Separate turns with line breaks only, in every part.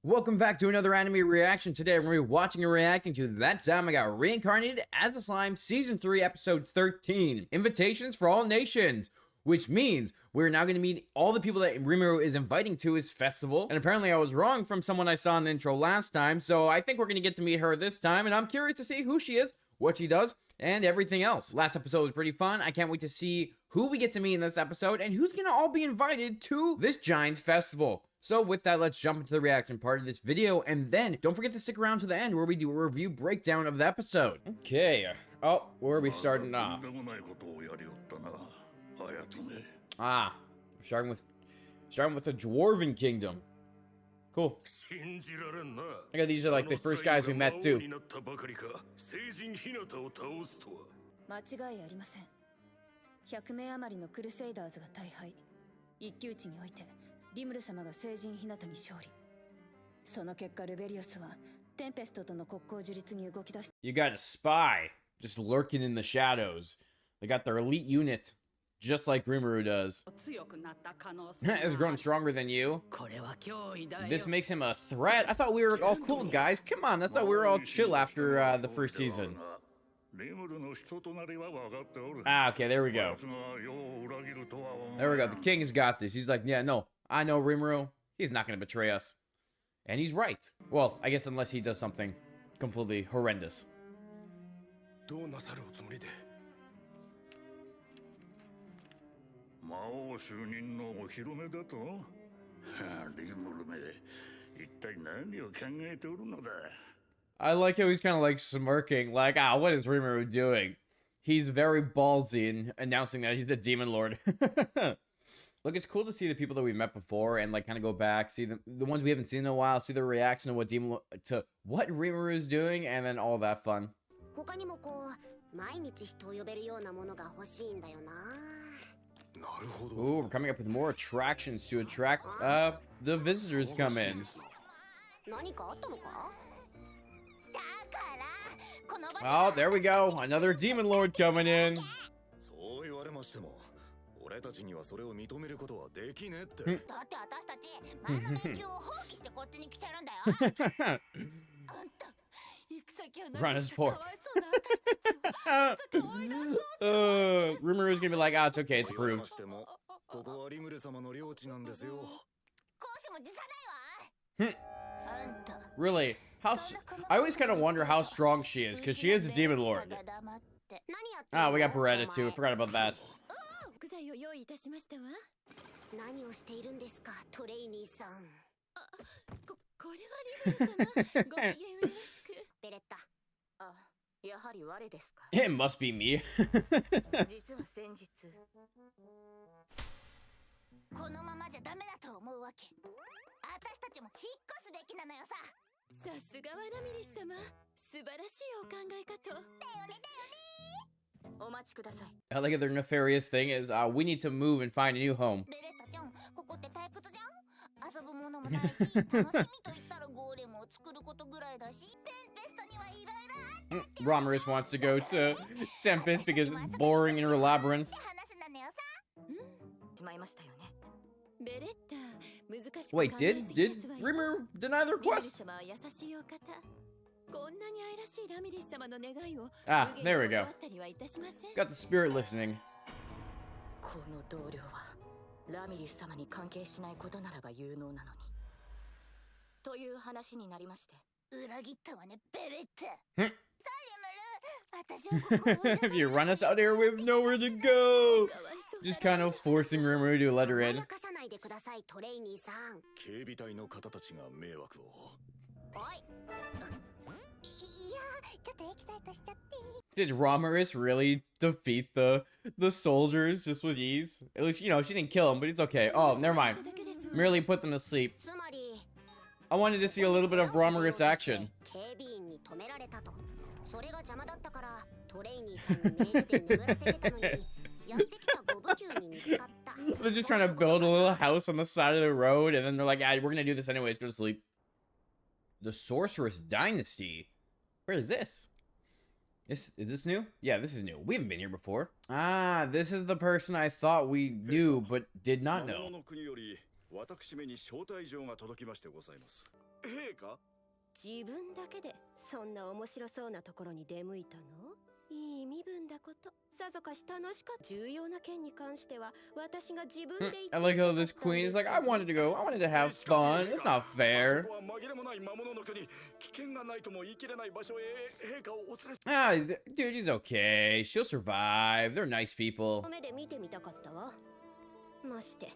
Welcome back to another anime reaction. Today I'm going to be watching and reacting to That Time I Got Reincarnated as a Slime Season 3 Episode 13, Invitations for All Nations, which means we're now going to meet all the people that Rimuru is inviting to his festival. And apparently I was wrong from someone I saw in the intro last time, so I think we're going to get to meet her this time, and I'm curious to see who she is, what she does, and everything else. Last episode was pretty fun. I can't wait to see who we get to meet in this episode and who's going to all be invited to this giant festival. So with that, let's jump into the reaction part of this video, and then don't forget to stick around to the end where we do a review breakdown of the episode. Okay, oh, where are we starting off? Starting with the Dwarven Kingdom. Cool. I got these are like the first guys we met too.
リムル様が聖人ヒナタに勝利。その結果ルベリオスはテンペストとの国交樹立に動き出し
You got a spy just lurking in the shadows. They got their elite unit, just like Rimuru does. Has grown stronger than you. This makes him a threat. I thought we were all cool, guys. Come on, I thought we were all chill after the first season. Okay, there we go. There we go. The king has got this. He's like, yeah, no, I know Rimuru. He's not going to betray us. And he's right. Well, I guess unless he does something completely horrendous. I like how he's kind of like smirking, like, what is Rimuru doing? He's very ballsy in announcing that he's a demon lord. Look, it's cool to see the people that we met before and like kind of go back, see the ones we haven't seen in a while, see their reaction to what Rimuru is doing, and then all that fun. Ooh, we're coming up with more attractions to attract the visitors come in. Oh, there we go. Another demon lord coming in. Run his poor. Rimuru's gonna be like, it's okay, it's approved. Really? I always kind of wonder how strong she is, because she is a demon lord. We got Beretta too. I forgot about that. It must be me. I like their nefarious thing is we need to move and find a new home. Ramiris wants to go to Tempest because it's boring in her labyrinth. Wait, did Rimuru deny the request? There we go. Got the spirit listening. If you run us out here, we have nowhere to go. Just kind of forcing Rimuru to let her in. Did Ramiris really defeat the soldiers just with ease? At least, you know, she didn't kill him, but it's okay. Oh, never mind. Merely put them to sleep. I wanted to see a little bit of Ramiris action. They're just trying to build a little house on the side of the road, and then they're like, we're gonna do this anyways, go to sleep. The Sorceress Dynasty? Where is this? Is this new? Yeah, this is new. We haven't been here before. This is the person I thought we knew, but did not know.
陛下？
自分だけでそんな面白そうなところに出向いたの？いい身分だこと。さぞかし楽しかった。重要な件に関しては私が自分で言って
I like how this queen is like, I wanted to go. I wanted to have fun. That's not fair.
そこは紛れもない魔物の国。危険がないとも言い切れない場所へ陛下をお連れ。
Ah, dude, he's okay. She'll survive. They're nice people.
目で見てみたかったわ。まして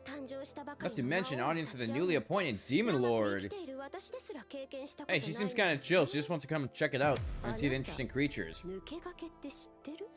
誕生したばか
Not
り
to
の
mention
魔王
audience
た
for
ち
the
は
newly appointed Demon
長く生
Lord.
きている私ですら経験したこと
Hey,
ない
she seems kind of chill. She just wants to come and check it out and see the interesting creatures.
抜け駆けって知ってる？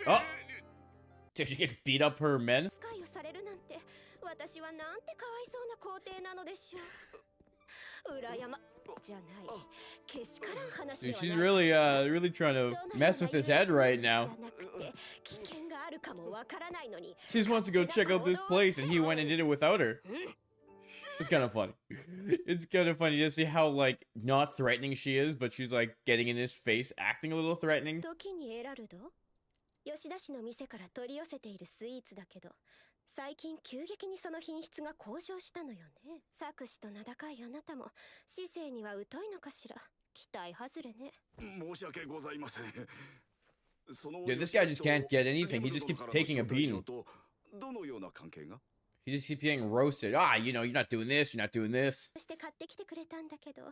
Oh! Did she get beat up her men?
使いをされるなんて私はなんてかわいそうな皇帝なのでしょう。裏山じゃない。けしからん話で
Dude,
は
she's
ない
really trying to mess with his head right now.
じゃなくて危険があるかもわからないのに
She just wants to go check out this place, and he went and did it without her. It's kind of funny. It's kind of funny to see how, like, not threatening she is, but she's, like, getting in his face, acting a little threatening.
時にエラルド吉田氏の店から取り寄せているスイーツだけど最近急激にその品質が向上したのよね。作詞と名高いあなたも市政には疎いのかしら。期待外れね。
申し訳ございません。その
Dude, this guy just can't get anything. He just keeps taking a beating.
どのような関係が？
He just keeps getting roasted. Ah, you know, you're not doing this, you're not doing this.
そして買ってきてくれたんだけど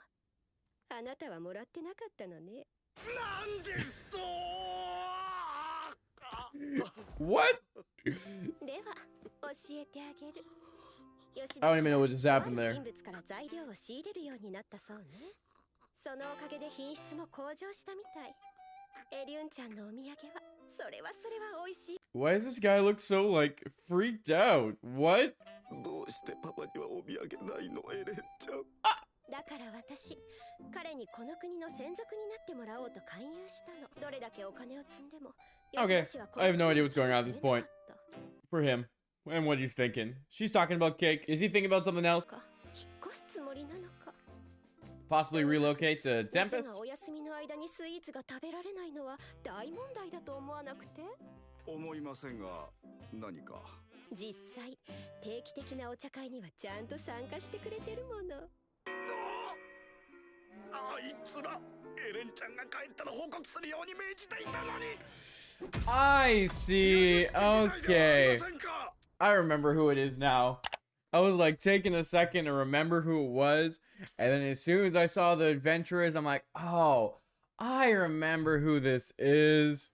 あなたはもらってなかったのね。
なんですと
What?
では教えてあげる。吉
I don't
田
even
氏
know
は
what just
とあ
happened
る
there.
人物から材料を仕入れるようになったそうね。そのおかげで品質も向上したみたい。エリュンちゃんのお土産はそれは美味しい。
Why does this guy look so, like, freaked out? What?
どうしてパパにはお土産ないの、エレンちゃん。
だから私彼にこの国の専属になってもらおうと勧誘したの。どれだけお金を積んでも
Okay, I have no idea what's going on at this point. For him. And what he's thinking. She's talking about cake. Is he thinking about something else?
引っ越すつもりなのか。
Possibly relocate to
店
Tempest?
がお休みの間にスイーツが食べられないのは大問題だと思わなくて。
思いませんが、何か。
実際定期的なお茶会にはちゃんと参加してくれてるもの。
あいつら、エレンちゃんが帰ったら報告するように命じていたのに。
I see. Okay. I remember who it is now. I was like taking a second to remember who it was. And then as soon as I saw the adventurers, I'm like, oh, I remember who this is.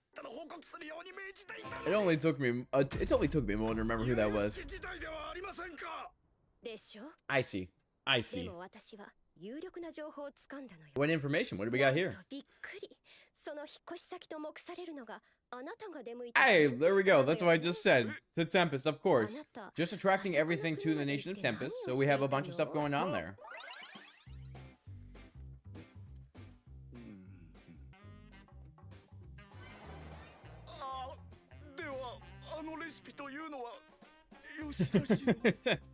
It only took me a moment to remember who that was.
でしょ。
I see. I
で
see.
も私は有力な情報をつかんだのよ。
What information? What do we got
なん
here?
とびっくり。その引っ越し先と目されるのがあなたが出向いた
Hey,
テンペ
there we
スト
go.
なの
That's
よ
what I
ね。
just said. To Tempest, of course.
あなた
Just attracting everything to the nation of Tempest, so we have a bunch of stuff going on there.
あ、では、あのレシピというのは、吉田氏の。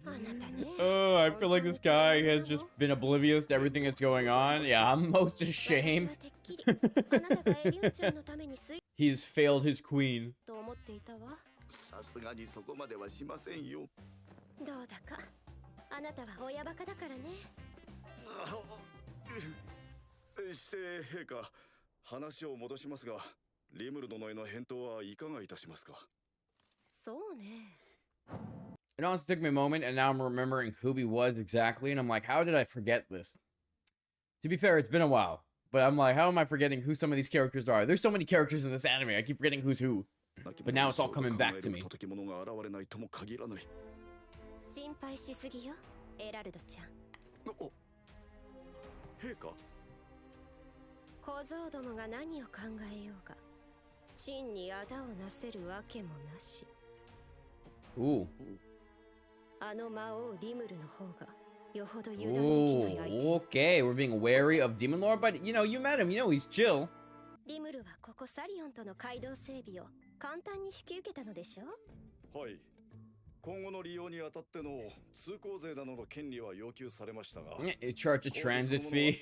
あなたね。
Oh, I feel like this guy has just been oblivious to everything that's going on. Yeah, I'm most
私は
ashamed.
てっきりあなたがエリュンちゃんのためにスイー
He's failed his queen.
ツと思っていたわ。
さすがにそこまではしませんよ。
どうだかあなたは親バカだからね。
して陛下、話を戻しますが、リムル殿への返答はいかがいたしますか。
そうね。
It honestly took me a moment, and now I'm remembering who he was exactly, and I'm like, how did I forget this? To be fair, it's been a while, but I'm like, how am I forgetting who some of these characters are? There's so many characters in this anime, I keep forgetting who's who. But now it's all coming back to me.
心配しすぎよ、エラルドちゃん。
お、陛下。
小僧どもが何を考えようが、真にあだをなせるわけもなし。
Ooh.
あの魔王リムルの方がよほど油断できない相手。
Ooh, okay, we're being wary of Demon Lord, but you know, you met him, you know he's chill.
リムルはここサリオンとの街道整備を簡単に引き受けたのでしょ。
はい。今後の利用にあたっての通行税などの権利は要求されましたが、
Charge a transit fee.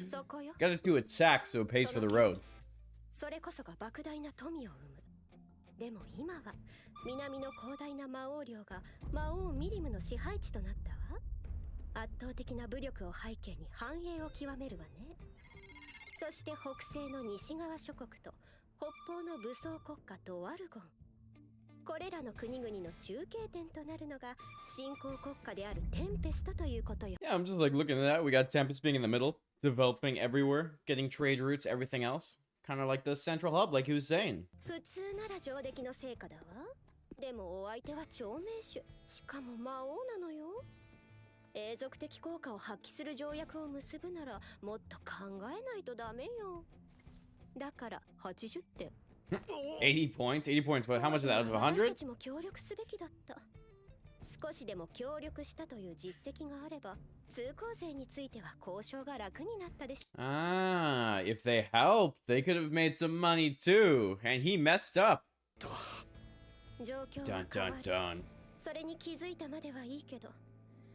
そこよ。
Gotta do a tax so it pays for the road.
それこそが莫大な富を生む。でも今は南の広大な魔王領が魔王ミリムの支配地となったわ。圧倒的な武力を背景に繁栄を極めるわね。そして北西の西側諸国と北方の武装国家ドワルゴン、これらの国々の中継点となるのが新興国家であるテンペストということよ。
Yeah, I'm just like looking at that. We got Tempest being in the middle, developing everywhere, getting trade routes, everything else. Kind of like the central hub, like he was saying.
普通なら上出来の成果だわ。でもお相手は長命種、しかも魔王なのよ。永続的効果を発揮する条約を結ぶならもっと考えないとダメよ。だから80点。
80 points? 80 points, but how much is that out of
私
100?
たちも協力すべきだった。少しでも協力したという実績があれば、通行税については交渉が楽になったでしょ。
Ah, if they helped, they could have made some money too. And he messed up.
状況は
Dun
変わ
dun
る。
dun.
それに気づいたまではいいけど、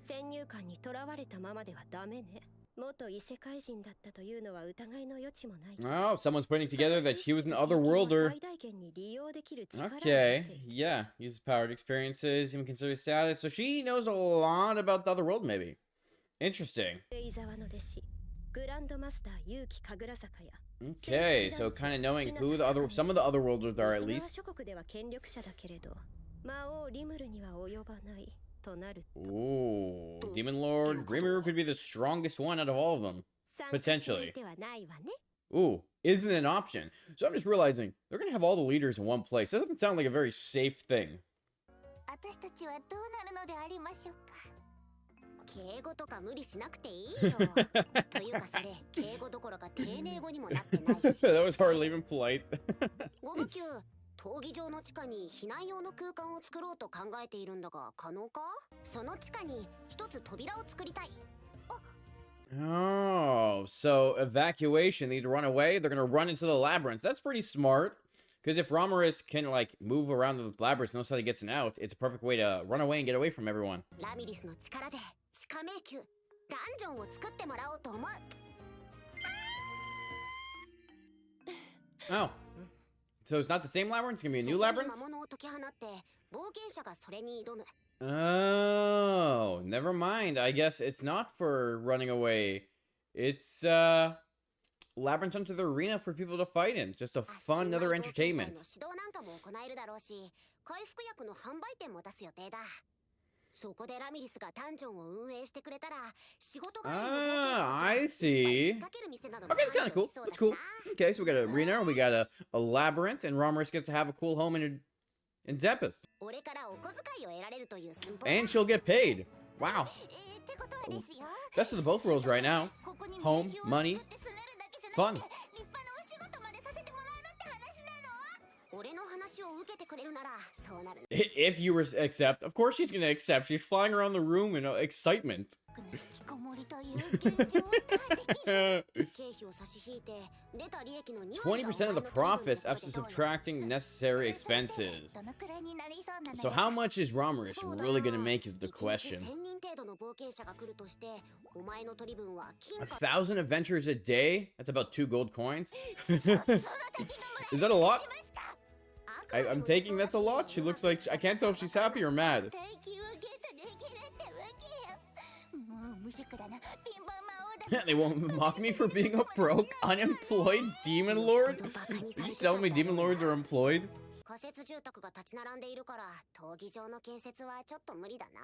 先入観にとらわれたままではダメね。元異世界人だったというのは疑いの余地もない。
Oh, someone's putting together that he was an otherworlder.
最大限に利用できる力を持って
Okay,
いる。
yeah. Uses powered experiences, even considered status. So she knows a lot about the other world, maybe. Interesting.
伊沢の弟子、グランドマスター結城神楽坂や。
Okay, so kind of knowing who some of the other worlders are at
西側
least.
諸国では権力者だけれど、魔王リムルには及ばないとなると。
Ooh, Demon Lord Rimuru could be the strongest one out of all of them.
参加しない
potentially.
手はないわね。
Ooh, isn't an option. So I'm just realizing they're gonna have all the leaders in one place. That doesn't sound like a very safe thing.
私たちはどうなるのでありましょうか。敬語とか無理しなくていいよ。というかそれ、敬語どころか丁寧語にもなってないし。
That was hardly even polite.
ゴムキュー、闘技場の地下に避難用の空間を作ろうと考えているんだが、可能か？その地下に一つ扉を作りたい。
Oh, so evacuation. They need to run away. They're gonna run into the labyrinth. That's pretty smart. Because if RAMIRIS can like move around the labyrinth, knows how to get out, it's a perfect way to run away and get away from everyone.
ラミリスの力で地下迷宮、ダンジョンを作ってもらおうと思う。
Oh, so it's not the same labyrinth. It's gonna be a new labyrinth.
魔物を解き放って冒険者がそれに挑む。
Oh, never mind. I guess it's not for running away. It's labyrinth into the arena for people to fight in. Just a fun another
新米冒険者への
entertainment.
指導なんかも行えるだろうし、回復薬の販売店も出す予定だ。そこでラミリスがダンジョンを運営してくれたら、仕事帰りの冒険者
Ah,
た
I
ちがいっぱい
see.
引っ掛ける店なども
Okay, that's kind of
繁盛
cool.
しそう
That's
だし
cool.
な。
Okay, so we got an arena, we got a labyrinth, and RAMIRIS gets to have a cool home in Tempest.
俺からお小遣いを得られるという寸法だ。
And she'll get paid. Wow.
ってことはですよ。
Best of the both worlds right now.
ここに
Home,
迷宮を
money,
作って住めるだけじゃ
fun.
なくて立派なお仕事までさせてもらえるって話なの？俺の話を受けてくれるならそうなる。
If you accept, of course she's gonna accept. She's flying around the room in excitement.
引きこもりという現状を打破できる。経費を差し引いて出た利益の2割が
20% of the
お前の取り分の
profits
ところ
after
でどうよ？
subtracting necessary expenses.
どのくらいになりそうなの
So
よ？
how much is RAMIRIS
そうだ
really
よ。
gonna make is the
一日
question.
1000人程度の冒険者が来るとしてお前の取り分は金貨
1,000 adventures a day? That's about 2 gold coins.
その敵がもらえ
Is that a lot?
ますか？
I'm taking that's a lot. She looks like I can't tell if she's happy or mad.
大金をゲットできるってわけよ。もう無職だな。貧乏魔王だ。
They won't mock me for being a broke, unemployed demon lord? Are you telling me demon lords are employed?
仮設住宅が立ち並んでいるから闘技場の建設はちょっと無理だな。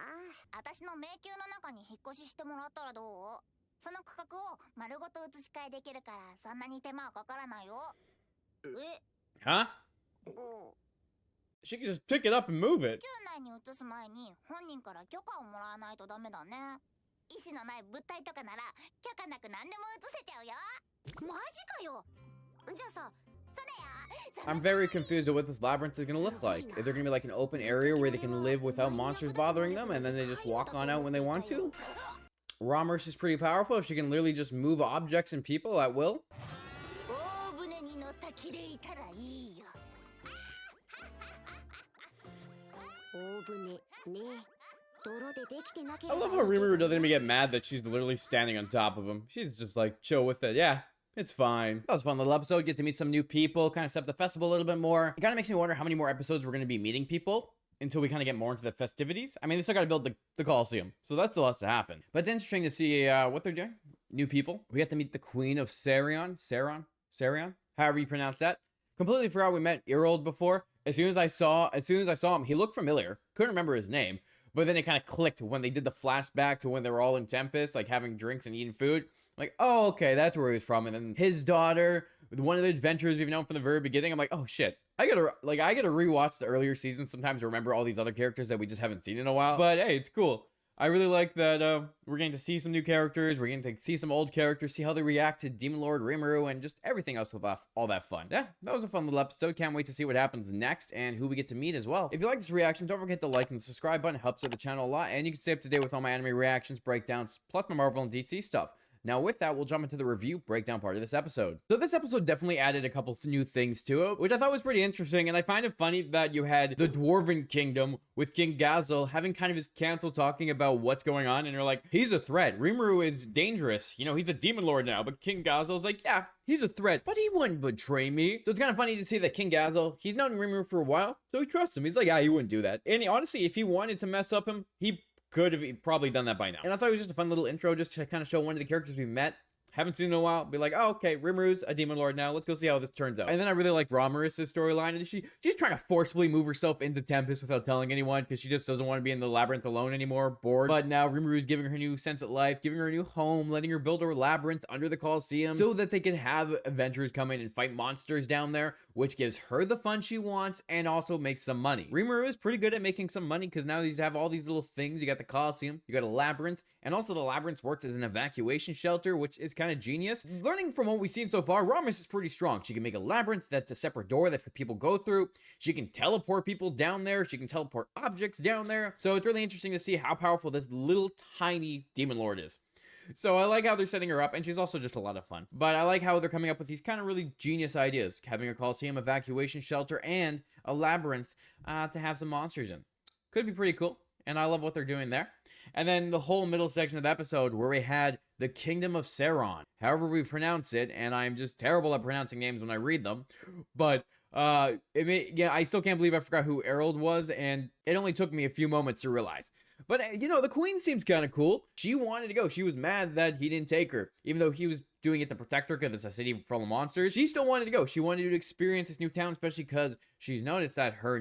私の迷宮の中に引っ越ししてもらったらどう？その区画を丸ごと移し替えできるからそんなに手間はかからないよ。え、
Huh?
うん。
She can just pick it up and move it.
宮内に移す前に本人から許可をもらわないとダメだね。意志のない物体とかなら許可なく何でも移せちゃうよ。マジかよ。じゃあさ、そうだよ。
I'm very confused at what this labyrinth is gonna look like. Is there gonna be like an open area where they can live without monsters bothering them and then they just walk on out when they want to? RAMIRIS is pretty powerful if she can literally just move objects and people at will.
大船に乗った気でいたらいいよ。大船ね。泥でできてなけれ
I
ば
love how Rimuru doesn't even get mad that she's literally standing on top of him. She's just like chill with it. Yeah, it's fine. That was a fun little episode. Get to meet some new people, kind of set up the festival a little bit more. It kind of makes me wonder how many more episodes we're going to be meeting people until we kind of get more into the festivities. I mean, they still got to build the Colosseum, so that still has to happen. But it's interesting to see what they're doing. New people. We got to meet the Queen of Sarion, however you pronounce that. Completely forgot we met Erold before. As soon as I saw him, he looked familiar. Couldn't remember his name, but then it kind of clicked when they did the flashback to when they were all in Tempest, like having drinks and eating food. Like, oh, okay, that's where he was from. And then his daughter, one of the adventures we've known from the very beginning. I'm like, oh shit. I gotta rewatch the earlier seasons sometimes to remember all these other characters that we just haven't seen in a while. But hey, it's cool. I really like that we're getting to see some new characters. We're getting to see some old characters, see how they react to Demon Lord Rimuru, and just everything else with all that fun. Yeah, that was a fun little episode. Can't wait to see what happens next and who we get to meet as well. If you like this reaction, don't forget to like and the subscribe button. It helps out the channel a lot. And you can stay up to date with all my anime reactions, breakdowns, plus my Marvel and DC stuff. Now with that, we'll jump into the review breakdown part of this episode. So this episode definitely added a couple new things to it, which I thought was pretty interesting, and I find it funny that you had the Dwarven Kingdom with King Gazel having kind of his council talking about what's going on, and you're like, he's a threat. Rimuru is dangerous. You know, he's a demon lord now, but King Gazel's like, yeah, he's a threat, but he wouldn't betray me. So it's kind of funny to see that King Gazel, he's known Rimuru for a while, so he trusts him. He's like, yeah, he wouldn't do that. And honestly, if he wanted to mess up him, he could have probably done that by now. And I thought it was just a fun little intro just to kind of show one of the characters we met. Haven't seen in a while. Be like, oh, okay, Rimuru's a demon lord now. Let's go see how this turns out. And then I really like RAMIRIS' storyline. And she's trying to forcibly move herself into Tempest without telling anyone because she just doesn't want to be in the labyrinth alone anymore. Bored. But now Rimuru's giving her new sense of life, giving her a new home, letting her build her labyrinth under the Colosseum so that they can have adventurers come in and fight monsters down there, which gives her the fun she wants and also makes some money. Rimuru is pretty good at making some money because now you have all these little things. You got the Colosseum, you got a labyrinth, and also the labyrinth works as an evacuation shelter, which is kind of genius. Learning from what we've seen so far, RAMIRIS is pretty strong. She can make a labyrinth that's a separate door that people go through. She can teleport people down there. She can teleport objects down there. So it's really interesting to see how powerful this little tiny demon lord is. So I like how they're setting her up, and she's also just a lot of fun. But I like how they're coming up with these kind of really genius ideas. Having a Colosseum evacuation shelter and a labyrinth to have some monsters in. Could be pretty cool, and I love what they're doing there. And then the whole middle section of the episode where we had the Kingdom of Sarion. However we pronounce it, and I'm just terrible at pronouncing names when I read them. But I still can't believe I forgot who Erold was, and it only took me a few moments to realize. But, you know, the queen seems kind of cool. She wanted to go. She was mad that he didn't take her. Even though he was doing it to protect her because it's a city full of monsters, she still wanted to go. She wanted to experience this new town, especially because she's noticed that her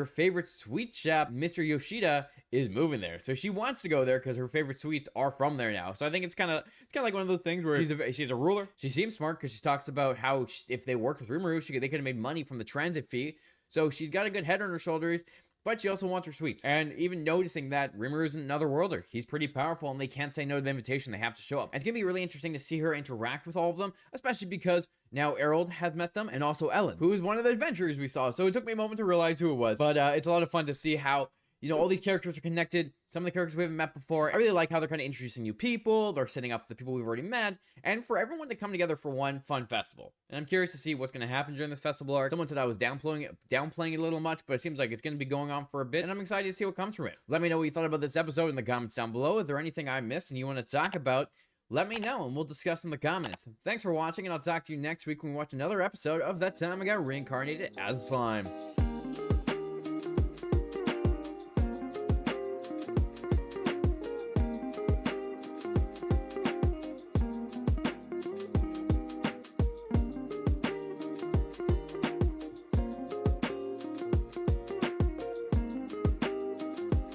favorite sweet shop, Mr. Yoshida, is moving there. So she wants to go there because her favorite sweets are from there now. So I think it's kind of like one of those things where she's a ruler. She seems smart because she talks about how if they worked with Rimuru, they could have made money from the transit fee. So she's got a good head on her shoulders. But she also wants her sweets. And even noticing that Rimuru is another worlder. He's pretty powerful and they can't say no to the invitation. They have to show up. And it's going to be really interesting to see her interact with all of them, especially because now Erold has met them and also Ellen, who is one of the adventurers we saw. So it took me a moment to realize who it was. But it's a lot of fun to see how, you know, all these characters are connected. Some of the characters we haven't met before. I really like how they're kind of introducing new people. They're setting up the people we've already met. And for everyone to come together for one fun festival. And I'm curious to see what's going to happen during this festival arc. Someone said I was downplaying it a little much, but it seems like it's going to be going on for a bit. And I'm excited to see what comes from it. Let me know what you thought about this episode in the comments down below. If there anything I missed and you want to talk about, let me know and we'll discuss in the comments. Thanks for watching, and I'll talk to you next week when we watch another episode of That Time I Got Reincarnated as a Slime.